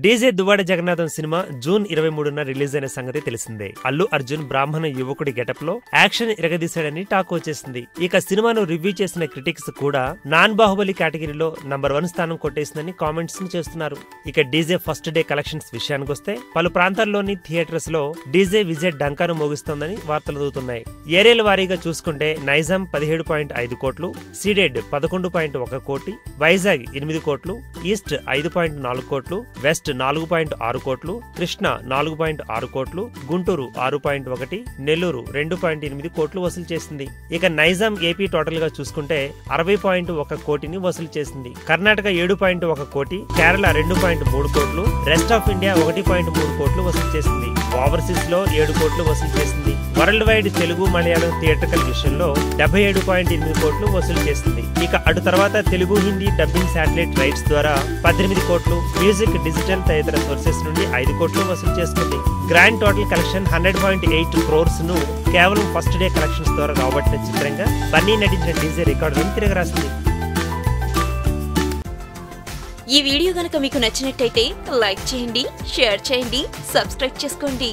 DJ Duvvada Jagannadham cinema June 23న release అయిన సంగతి తెలిసిందే. అల్లు అర్జున్ బ్రాహ్మణ యువకుడి గెటప్ లో యాక్షన్ ఇరగదీశాడని టాక్ వచ్చేసింది. ఇక సినిమాను రివ్యూ చేసిన క్రిటిక్స్ కూడా నాన్ బాహుబలి కేటగిరీలో నంబర్ 1 స్థానం కొట్టేసిందని కామెంట్స్ చేస్తున్నారు. ఇక డీజే ఫస్ట్ డే కలెక్షన్స్ విషయానికి వస్తే పలు ప్రాంతాల్లోని థియేటర్స్ లో డీజే విజయ్ డంకాను మోగిస్తోందని వార్తలు దూతున్నాయి. ఏరియాల వారీగా చూసుకుంటే నైజాం 17.5 కోట్లు, సీడెడ్ 11.1 కోటి, వైజాగ్ 8 కోట్లు, ఈస్ట్ 5.4 కోట్లు, వెస్ట్ 4.6 కోట్లు, కృష్ణ 4.6 కోట్లు, గుంటూరు 6.1, నెల్లూరు 2.8 కోట్లు వసూలు చేసింది. ఇక నైజాం ఏపీ టోటల్ గా చూసుకుంటే 60.1 కోటిని వసూలు చేసింది. కర్ణాటక 7.1 కోటి, కేరళ 2.3 కోట్లు, రెస్ట్ ఆఫ్ ఇండియా 1.3 కోట్లు వసూలు చేసింది. ఓవర్సీస్ లో 7 కోట్లు వసూలు చేసింది. World wide Telugu Malayalam theatrical విషయంలో 77.8 కోట్లు వసూలు చేసింది. ఇక అటు తర్వాత Telugu Hindi dubbing satellite rights ద్వారా 18 కోట్లు, మ్యూజిక్ డిజిటల్ తదితర సోర్సెస్ నుండి 5 కోట్లు వసూలు చేసుకుంది. గ్రాండ్ టోటల్ కలెక్షన్ 100.8 క్రోర్స్ ను కేవలం ఫస్ట్ డే కలెక్షన్స్ ద్వారా రాబట్టిన చిత్రంగా బన్నీ నటించిన డీజే రికార్డులను తిరగరాసింది. ఈ వీడియో గనుక మీకు నచ్చినట్టయితే లైక్ చేయండి, షేర్ చేయండి, సబ్స్క్రైబ్ చేసుకోండి.